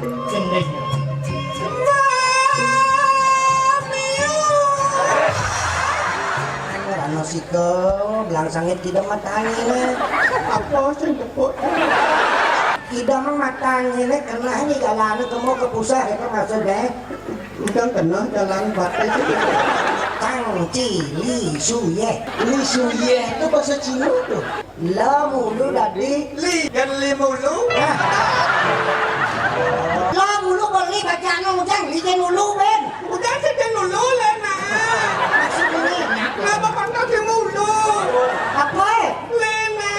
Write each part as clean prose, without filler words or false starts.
gendeng. Ano si ko, belang sangit tidak matangin. Apa sih tepuk? Tidak matangin karena ini jalan kamu ke pusat itu maksudnya. Udah kena jalan batas itu. Tang Ci Li Su Ye. Li Su Ye itu bahasa Cina tuh. Lo mulu tadi. Li dan Li mulu. Lo mulu beli bacaan ngomong li kan mulu Ben. Udah saja mulu lah nak. Maksudnya Kenapa pandang si mulu? apa? Lena.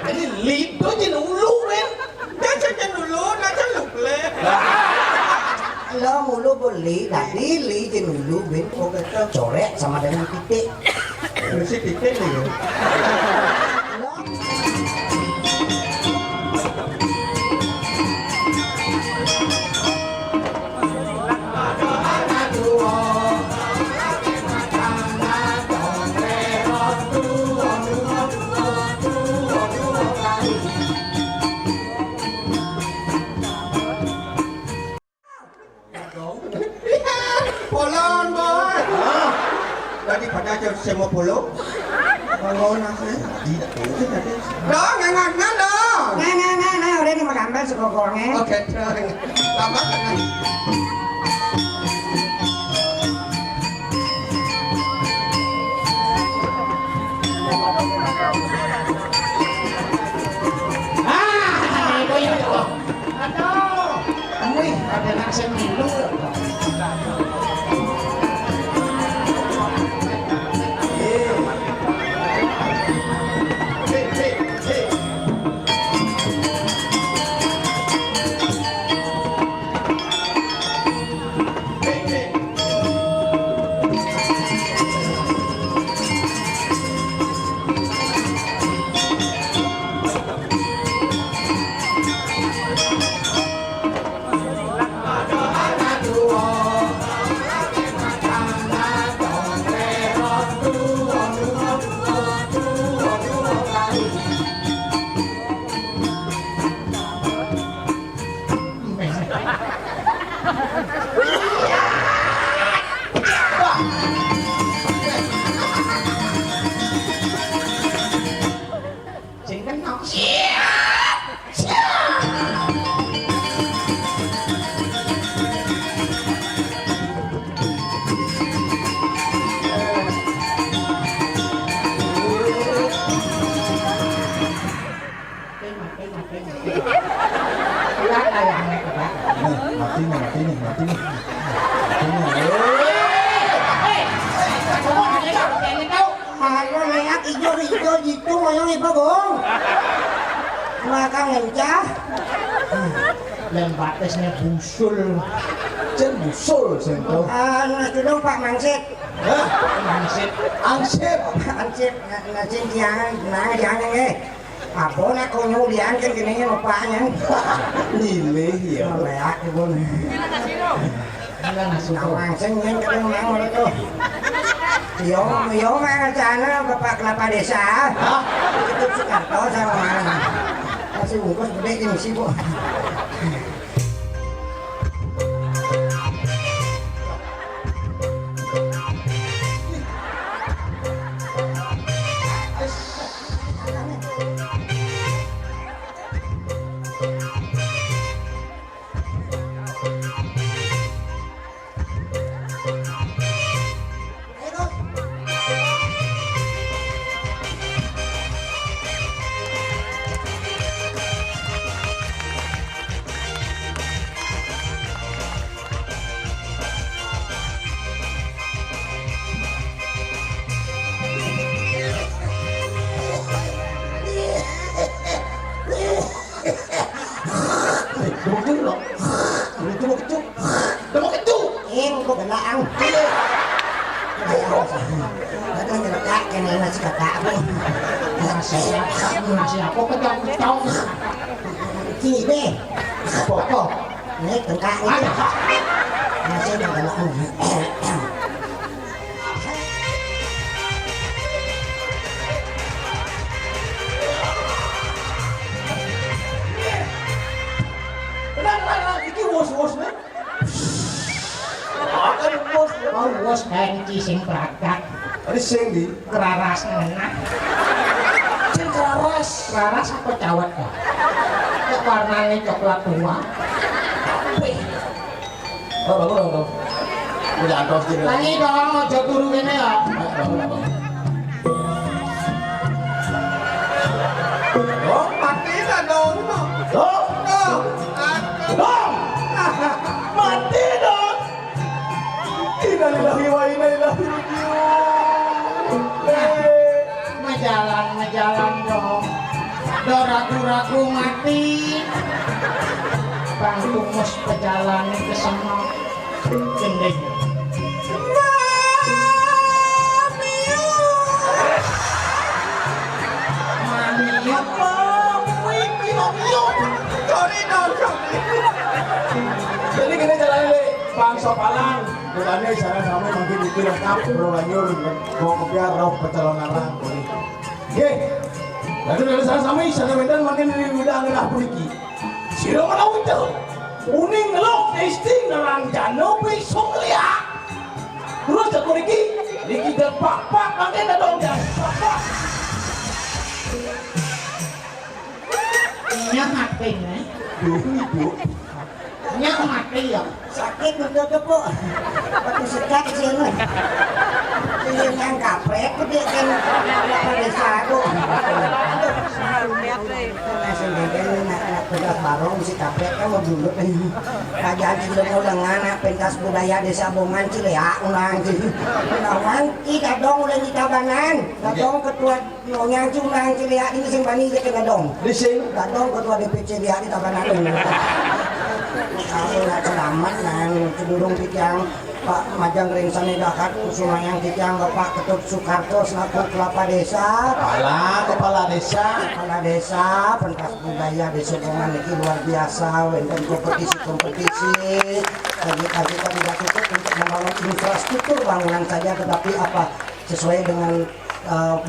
Jadi Li itu jadi mulu Ben. Dia saja mulu, nak celuk le. Lo mulu beli tadi li kan mulu Ben. Oh kita corek sama dengan titik. Mesti titik nih ya. Polon boy. Daripada jauh semua polo. Polon nasi. Dong, nggak dong. Nah, udah ini mau gambar sekokongnya. Oke, terang. Lama kan? Ada nasi minum. Mati nih. Ayo lihat hijau gitu moyong ibu bong. Makan encah. Lembatesnya busul. Cen busul sentuh. Itu dong Pak Mangsit. Hah? Ansip. Ansip. Ansip, nasi jangan ya. Apa nak kau nyulian kan gini bapaknya. Nilai ya. Lihat ibu nih. Mangsit yang kadang mau itu. Yo mana sana Bapak Kelapa Desa. Itu Soekarto sama mana. Masih bungkus gede di misi bu. Ang. Datang ke dekat kena nasi kata apa? Nasi apa ketong-ketong? Sini deh. Apa? Ini tengkak ini. Nasi dah galak. wos nih. Akan wos. Oh, wos hengki sing prakak. Ada sing di Keraras enak. sing keras. Keraras apa cawet ya? Kok warnanya coklat tua? Oh, bangun. Udah antos jadi. Lagi dong, aja turu kene ya. Oh, mati dah dong. Dong. Mati dong. Innalillahi wa inna ilaihi raji'un. Majalan dong. Do ragu-ragu mati. Bang Tumus pejalan ke sana. Gendeng. Jadi gini jalan ini, Bang Sopalan, bukannya sana kami makin itu lengkap, bro lanjur, mau kopiah roh pencalonan orang. Oke, lalu dari sana medan makin dari udah ngelah puniki. Siro mana itu? Uning ngelok, testing nerang jano pisong liak. Terus ke puniki, niki pak makin ada dong dan pak. Nya mati nih. Ibu. Nya mati ya. Sakit betul po. Waktu sekat sini. Ini yang kaprek dia kan pada sago. Masih dengan anak pedas barong si kaprek kan mau bulut. Kajian sudah mau dengan pentas budaya desa Bongan Cilea ulang jadi. Lawan kita dong udah di Tabanan. Dong ketua Nonyang Culang Cilea ini sing bani dia kena dong. Di sini. Dong ketua DPC dia di Tabanan. Kalau nggak selamat nang cenderung pitang Pak Majang Ringsane Dakat Sumayang pitang Bapak Ketut Soekarto selaku Kepala Desa pentas budaya desa Bongan ini luar biasa wonten kompetisi bagi tidak cukup untuk membangun infrastruktur bangunan saja tetapi apa sesuai dengan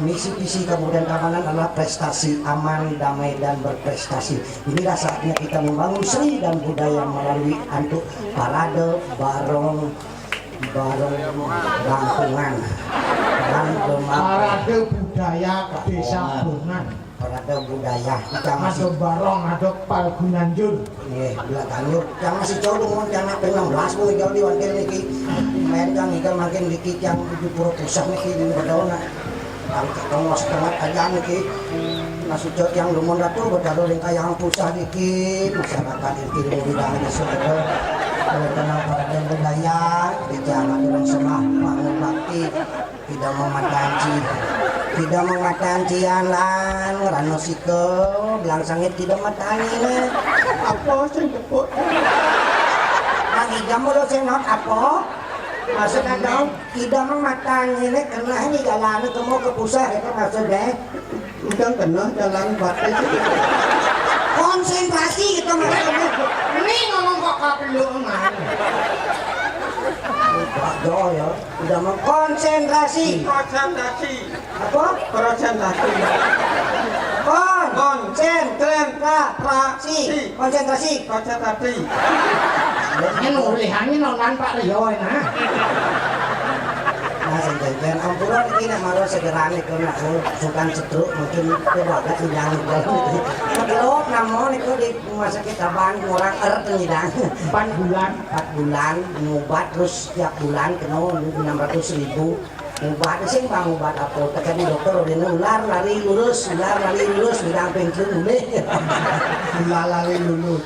misi visi Kabupaten Tabanan adalah prestasi aman, damai dan berprestasi. Inilah saatnya kita membangun seni dan budaya melalui antuk parade barong Bangkungan dan Parade budaya desa Bongan. parade budaya kita Ada masih barong, ada palgunanjur. belakang yuk yang masih jauh dong jangan 16 mau jauh di wakil niki main kang ikan makin dikit yang 70 pusat niki di berdauna ang ketengos tengah aja niki masih jauh yang lumon datu berdaul yang kaya pusat dikit masyarakat ilmu bidang di sana kalau kenal parade budaya di jalan dengan semah bangun bakti tidak mematakan cialan rano sikel belang sangit tidak matani Apa sih tepuk? ang igam mo daw senot apa maksudnya dong tidak mematakan ini karena ini jalan ke mau ke pusat itu maksudnya Udang kena jalan batai. konsentrasi gitu maksudnya Ini ngomong kok kapelu emang. Waduh ya udah mau konsentrasi Konsentrasi. apa Konsentrasi. konsentrasi Konsentrasi. Ini nulisannya nonton Pak Rio nah. nah sejauh ampuran ini malu segera nih karena sukan cetruk mungkin kebagat sidang kalau namun itu di rumah sakit Taban orang ternyidang 4 bulan. 4 bulan ngobat terus setiap bulan kena 600.000 ngobat sih bang ngobat apa tekan dokter udah ular lari lurus bidang pensiun boleh Lalali lulus.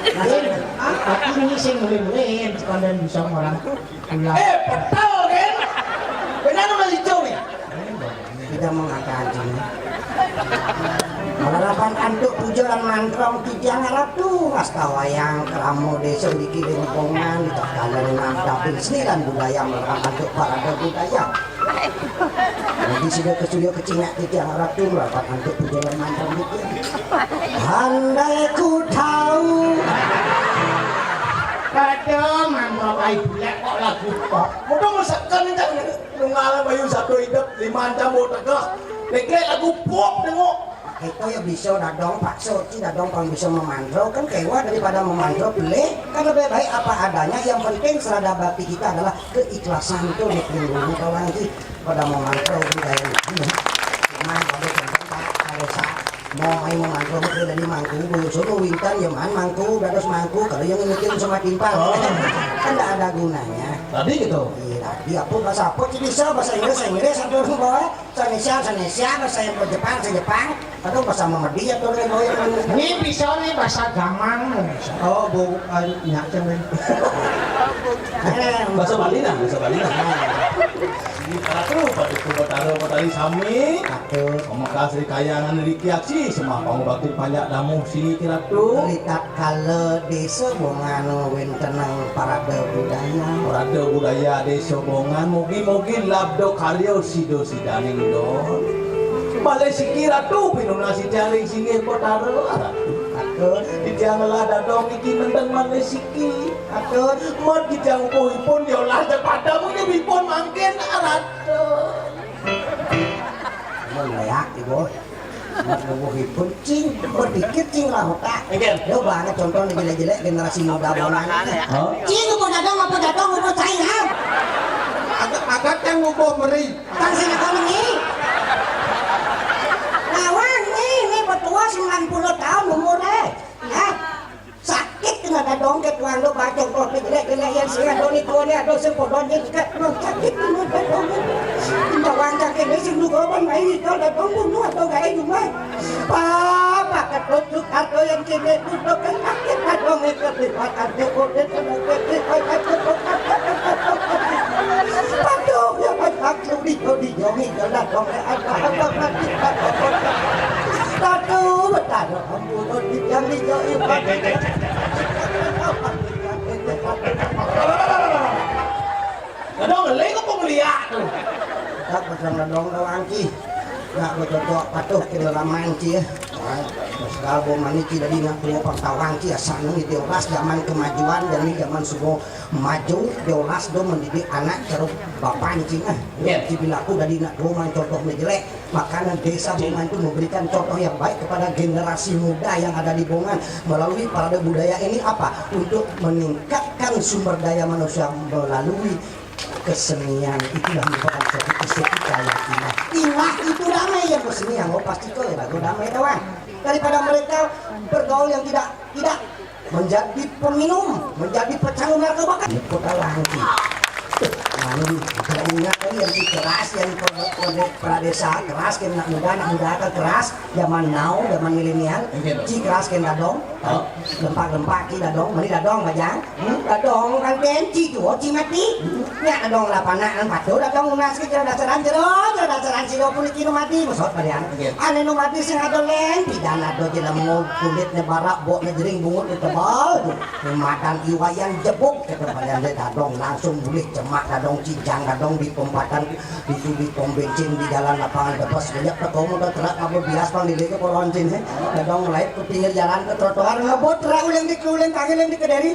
Tapi ini sih mulai-mulai sekalian bisa orang pulang. Betul kan? Benar masih jauh ya? tidak mengangkat Malalapan antuk pujalan mantrong tijang harap tuh astawayang keramo desa diki lingkungan di takalan nampil seni dan budaya melalui antuk parade budaya. Jadi sudah ke studio kecingak tijang harap tuh melakukan antuk pujalan mantrong diki. Andai ku tahu. Pada mamro kayak bulat kok lagu pop. Mudah masakan ini nungalan bayu satu hidup 5 jam mau tegak. Dekret lagu pop tengok. itu ya bisa dadong pakso ci dadong pang bisa memandro kan kewa daripada memandro beli kan lebih baik apa adanya yang penting serada bakti kita adalah keikhlasan itu dipelindungi kawan ki pada memandro budaya ini cuman pada tempat desa mau aing memandro itu dari mangku suruh wintan ya man mangku dados mangku kalau yang ngikutin sama timpal kan tidak ada gunanya Tadi gitu. Iya, aku bahasa apa sih bisa bahasa Inggris atau bawa Indonesia bahasa Jepang atau bahasa Mamadi atau bawa Ini bisa nih bahasa gamang. oh bu nyak cemen Bahasa Bali nah. Ini karatu pada kubotaro petani sami. Pemeka Sri Kayangan Riki Aksi semua pangubakti panjak damu sini kiratu. lihat kalau desa bongan wentenang parade budaya desa bongan mugi-mugi labdo kalio sido sidaning don. Balai sikira tu pinunasi jaring singgih potaro aratu. Dijanglah dadong iki nendang malai siki. Mod dijang pun diolah padamu nyebipun mangkin aratu. melayak ibu mat ngomongipun cing berdikit cing lah tak lo banget contoh nih jelek-jelek generasi muda bongan cing mau dadong cair ha Agak yang ngubo meri. kan sini kono nih lawan nih betua 90 tahun umurnya ya sakit kena dadong ke tuan lo baca contoh jelek-jelek yang sih adoni tuanya ado sepodon yang sakit kena dadong bawang kaki ini sing lu korban main itu dadong bunuh atau gak itu mah papa ketutup atau yang kini tutup kan sakit dadong itu lipat ada kode Patung yang macam di jongi dadong ada Tadu betul, ampun yang dijoi Dadong lagi kok pemeliak tuh. tak pasang dadong angki nak betul patuh kira raman ci ya segala boman ini dari nak punya pantauan ci asal ini diolas zaman kemajuan dan ini zaman semua maju diolas do mendidik anak ceruk bapak ci nah ci bilaku dari nak boman contoh jelek makanan desa Bongan itu memberikan contoh yang baik kepada generasi muda yang ada di Bongan melalui parade budaya ini apa untuk meningkatkan sumber daya manusia melalui kesenian itulah merupakan suatu estetika yang indah itu damai yang kesenian pasti kau lagu damai kawan daripada mereka bergaul yang tidak menjadi peminum menjadi pecandu narkoba kan kota langki lalu ingat tadi yang keras yang pradesa keras kena muda kan keras zaman now zaman milenial ci keras kena dadong lempak ki dadong mari dadong bajang dadong kan kenci tu ci mati nya dadong lapanan patu dadong unas ki dasaran siro pun ki mati masot padian ane no mati sing adolen pidana do jelemu kulitnya barak bok jering bungut tebal makan iwayan jebuk kepada dadong langsung boleh cemak dadong cijang dadong di pempatan di pom bensin di jalan lapangan bebas banyak teko motor truk ngabut bias pang dili ke poloncin dadong mulai ke pinggir jalan ke trotoar ngebut truk uling tangan yang di kedari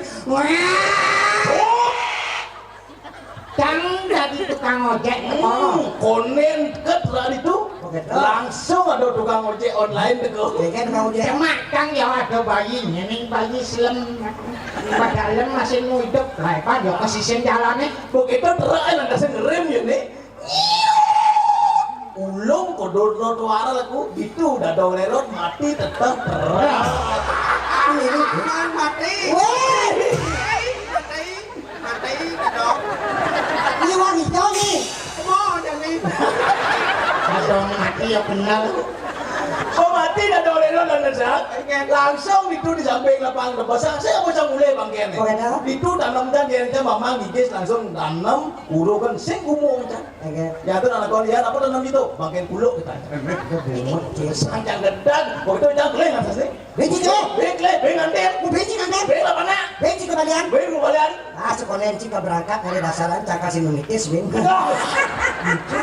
Kang dari tukang ojek Konen ket lah itu langsung ada tukang ojek online deko. Cuma Kang ya ada bayi ini bayi selem pada lem masih mau hidup lah pak ya kesisen jalannya begitu terai nanti saya ngerem ya nih ulung kodor trotoar laku itu dadong lelot mati tetap terai mati dadong ini wangi hijau nih mau jangan dadong mati ya benar kok mati dadong lelot dan nesak langsung itu di samping lapangan tebas saya mau mulai bang kene itu tanam dan dia mamang gigis langsung tanam urukan sing umum kan ya itu anak kalian apa tanam itu bangken pulau kita sancang gedang waktu itu jangan kalian nggak sih benci kebalian sekolah cika berangkat dari dasaran caka sinumitis bing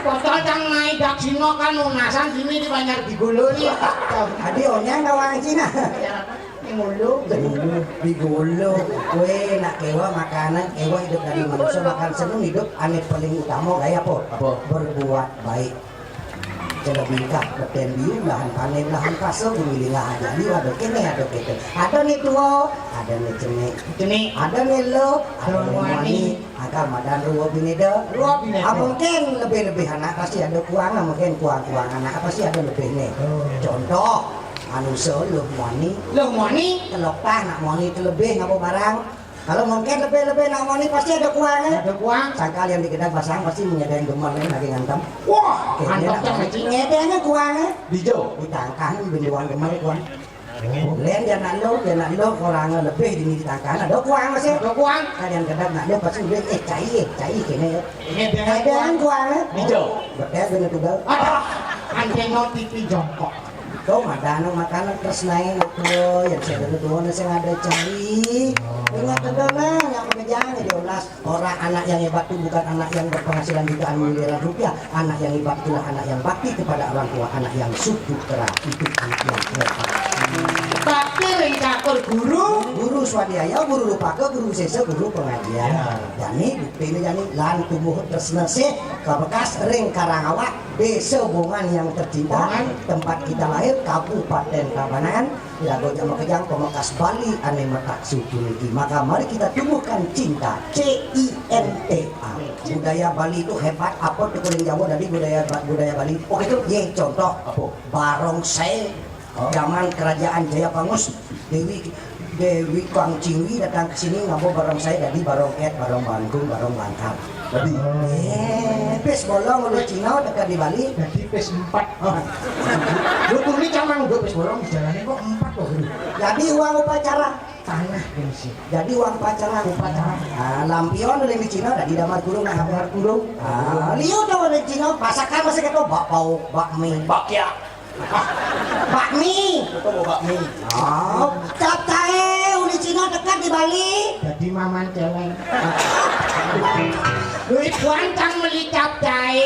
kota yang naik dak sino kan lunasan sini di banyak diguluri adi onya ngawang Cina ngulu digulu kue nak kewa makanan kewa hidup dari manusia makan seneng hidup aneh paling utama gaya apa berbuat baik Jadi bingkah beten biu lahan panen lahan paso pemilih lahan jadi ada kene ada kene ada nih tua ada nih cene ada nih lo ada wani agar madan ruo bineda mungkin lebih anak pasti ada kuangan mungkin kuang anak pasti ada lebih nih contoh anu lo wani telok tah nak wani itu lebih ngapa barang kalau mungkin lebih nak wani pasti ada kuangnya ada kuang sangkal yang di kedai pasang pasti menyediakan gemar lagi ngantem wah mantap nyediakannya kuangnya Hijau. ditangkan benduan gemar kuang Len dia nak lo orang lebih di ditangkan ada kuang masih ada kuang kalian kedai nak lo pasti bilang cai kene ada kuangnya Hijau. betul benar tugal Anjing mau TV jongkok. kau madano makanan terus naik itu yang saya dulu nasi ada cari ingat adalah yang pekerjaan 12 orang anak yang hebat itu bukan anak yang berpenghasilan jutaan miliaran rupiah anak yang hebat itulah anak yang bakti kepada orang tua anak yang sutera itu anak yang hebat Bakti ringkakur guru swadaya guru lupaka guru sesa guru pengajian jadi pilih jadi lan tumbuh terus nasi ke bekas ring Karangawak desa Bongan yang tercinta tempat kita lahir Kabupaten Tabanan Lago Jama Kejang Pamekasan Bali ane matak sukuniki maka mari kita tumbuhkan cinta CINTA budaya Bali itu hebat apa tuh kuning Jawa dari budaya Bali oke itu ye contoh apa barongsai zaman kerajaan Jayapangus Dewi Kangcingwi datang ke sini ngabo barongsai dari barongket barong Bandung barong Langkat Tadi. pes bolong lu Cina dekat di Bali Jadi pes 4 Lu ini camang gue pes bolong jalannya kok 4 loh jadi uang upacara Tanah gengsi jadi uang upacara lampion dari Cina dari damar gulung nak hampir gulung liu tuh dari Cina masakan masih ketua bakpao bakmi Bakya. bakmi Itu mau bakmi. cap tae uli Cina dekat di Bali Jadi maman celeng Duit kuantang beli capcai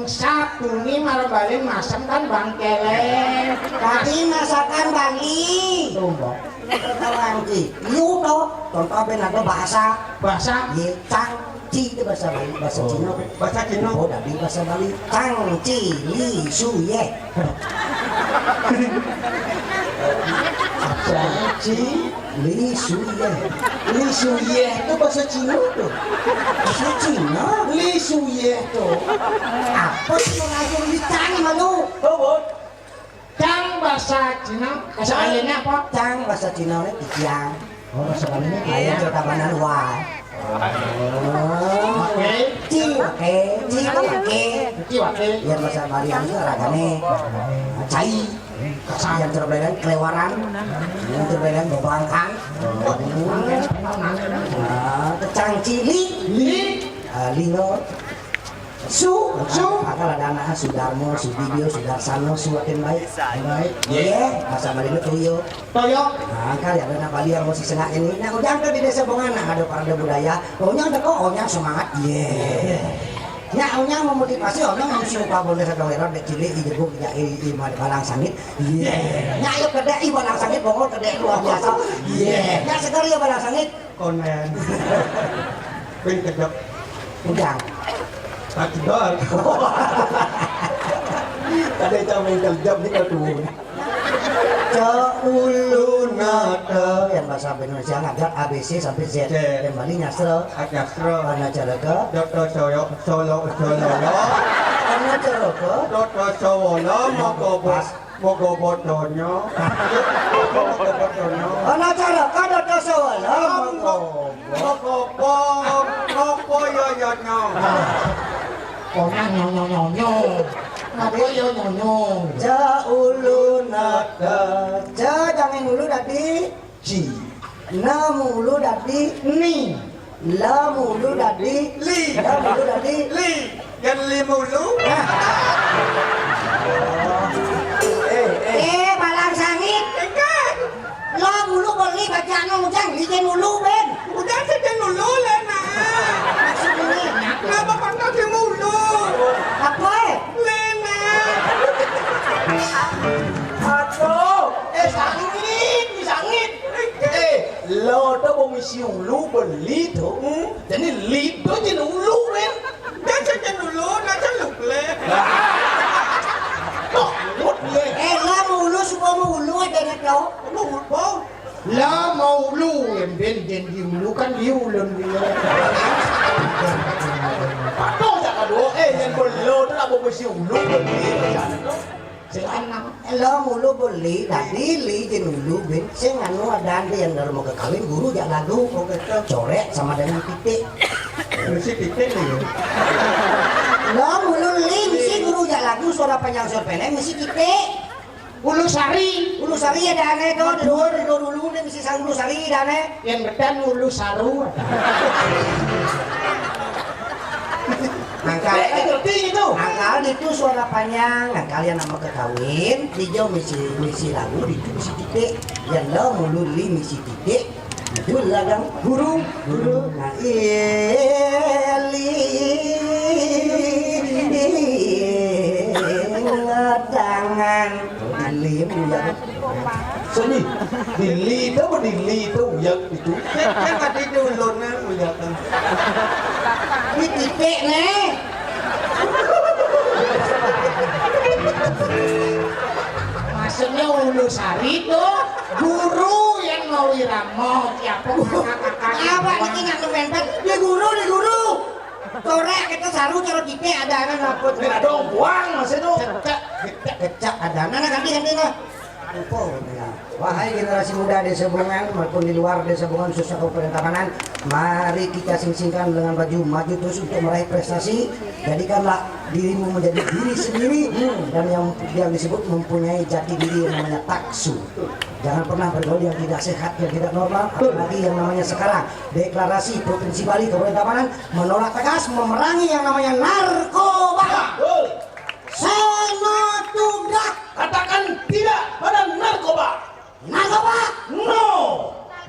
Sabtu ini malam balik masam kan bang keleng tadi masakan Bali Tumbok Tawangi liu tuh contoh ben ada bahasa ye cangci itu bahasa Bali bahasa Cina Bahasa Cina. oh dari bahasa Bali cangci li su ye Cangci. li su ye Li Suye itu bahasa Cina tuh. bahasa Cina Li Suye tuh. apa sih mengajar di cang malu Tahu? Cang bahasa Cina bahasa lainnya apa? cang bahasa Cina nya tiang Oh bahasa lainnya ayo cerita banan wa Oke ci oke Jadi wakil yang bahasa Bali itu ragane cai yang terbeleng kelewaran yang terbeleng bebangkang kecang cili lingo su akal ada anak Sudarmo Sudibyo Sudarsano Suatin baik iya bahasa Bali itu tuyo Toyo akal ya anak Bali yang masih sengak ini nah ujang ke di desa Bongan ada parade budaya onyang ada kok onyang semangat ya onyang memotivasi onyang mesti lupa boleh saudara dek cilik di jebuk ya i balang sangit nya ayo kedek i balang sangit bongol kedek luar biasa nya segar ya balang sangit Konen. Pin kejap. ujang Takdar. Tadi camen kejap ni katuh. Ulunata yang bahasa Indonesia ngajar ABC sampai Z dan Bali nyasro Akyasra. karena cara ke Dokter Solo. karena cara ke Dokter Solo mogo bodonya. karena cara ke dokter sawala Mogo yoyonya. Orang nyonyo Ngapa yo nyonyo ulunata jangan ulu dadi Ci. na mulu dadi Ni la mulu dadi Li. la mulu dadi Li. Yang limulu. balang sangit la mulu beli bacaan ujang lijen mulu ben Udah saja dulu Lena. Kenapa pakai mulu? apa Lena. Sangit Lo tuh mau misi ulu beli tuh. Jadi li tuh jadi ulu men. Dah saja dulu, dah celuk le. Lah mau lu yang ben diulu kan diulun dia. Pato tak kado yang belo tu nak bersih ulu beli jalan tu. Sekarang Lo mulu beli, tadi li jenulu ben, saya nganu ada yang dalam mau kawin guru jak lagu mau ke coret sama dengan titik. mesti titik ni. Lo mulu li mesti guru jak lagu suara panjang suara pendek mesti titik. Ulu Sari Ada aneh tuh, dulu nih mesti sang Ulu Sari ada aneh. yang bedan Ulu Saru. Angkal ngerti itu. Angkal itu suara panjang, nah kalian nama kekawin, hijau misi lagu itu misi titik, yang lo mulu li misi titik, itu lagang guru. Nah tangan alim ya. Sini, dili tu apa dili tu uyak itu. Kan tadi diulun kan uyak kan. Di titik nih. Maksudnya Ulu Sari tu guru yang mau irama siapa kakak-kakak. Apa ini nggak nempel? Di guru. Korek kita saru cara titik ada kan apa? Tidak dong buang masa tu. Kecak ada. Nah ganti lah. Wahai generasi muda desa Bungan maupun di luar desa Bungan khususnya Kabupaten Tabanan, mari kita sing-singkan dengan baju maju terus untuk meraih prestasi. Jadikanlah dirimu menjadi diri sendiri dan yang disebut mempunyai jati diri yang namanya taksu. Jangan pernah bergaul yang tidak sehat, yang tidak normal, apalagi yang namanya sekarang. Deklarasi Provinsi Bali Kabupaten Tabanan menolak tegas memerangi yang namanya narkoba. Sanotugak. Katakan tidak pada narkoba. Narkoba. No.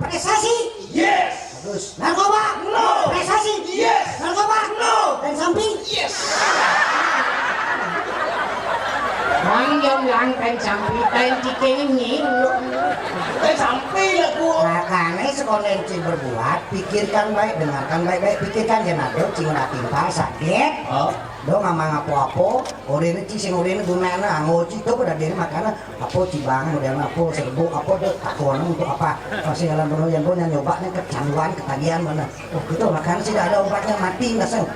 Prestasi. Yes. Bagus. Narkoba. No. Prestasi. Yes. Narkoba. No. Dan samping. Yes. Bang yang langkan sampai dan cikin ini. Sampai lah gua. Makanya sekolah yang berbuat, pikirkan baik, dengarkan baik-baik, pikirkan jangan ada cing timpal sakit. Do ngama ngapo-apo, orene ci sing orene gunana ngoci to pada diri makana apo cibang model apo serbu apo deh takon untuk apa masih dalam penuh yang punya nyobanya kecanduan ketagihan mana oh gitu makanya tidak ada obatnya mati ngaseng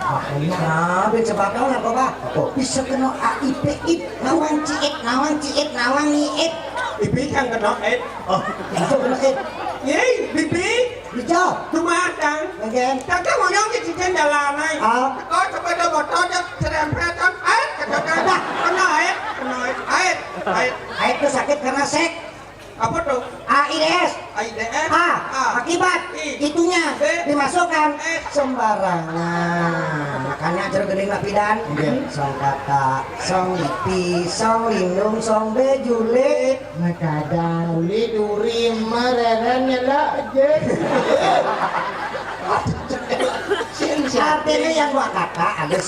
nah ben sebabnya narkoba oh bisa kena AIP nawang ciit nawang nyiit Bibi kan kena Oh, itu kena it Yeay, bibi. bijak Cuma kan. again Kakak mau nyong di cikin jalan naik. Kau coba ada botol dia serempetan. Kena air. air itu sakit karena sek Apa tuh? AIDS AIDS. akibat itunya dimasukkan sembarangan makanya ajar gede lapidan song kata song lipi song lindung song bejule makadang uli duri mererennya lah aja. artinya yang gua kata ada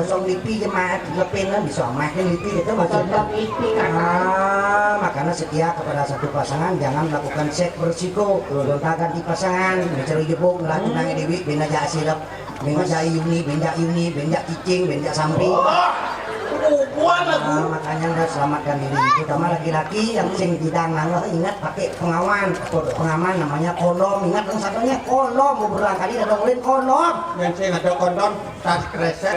song lipi jemaat lepenan bisa makin lipi itu maksudnya makanya setia kepada satu pasangan jangan melakukan seks bersiko gonta ganti pasangan mencari jebuk ngelaju nangis dewi benda jak sirap benda yuni benda cicing benda samping Buan lah gua. makanya anda selamatkan diri terutama laki-laki yang sing tidak nangah ingat pakai pengaman namanya kondom ingat yang satunya kondom mau berulang kali ada ngulin kondom Yang saya ada kondom tas kresek.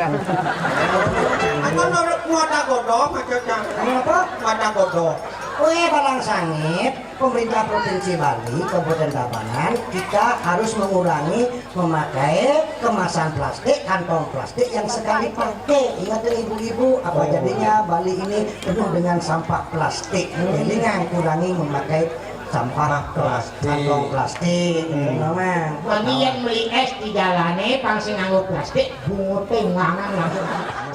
Aku nurut muatan kodok macamnya. apa? Muatan kodok. Kue Balang Sangit, pemerintah Provinsi Bali, Kabupaten Tabanan, kita harus mengurangi memakai kemasan plastik, kantong plastik yang sekali pakai. Ingat ya ibu-ibu, apa jadinya Bali ini penuh dengan sampah plastik. Jadi nggak kurangi memakai sampah plastik, kantong plastik. Memang. Bagi yang beli es di jalannya, pangsi nganggo plastik, bungut tenggangan langsung.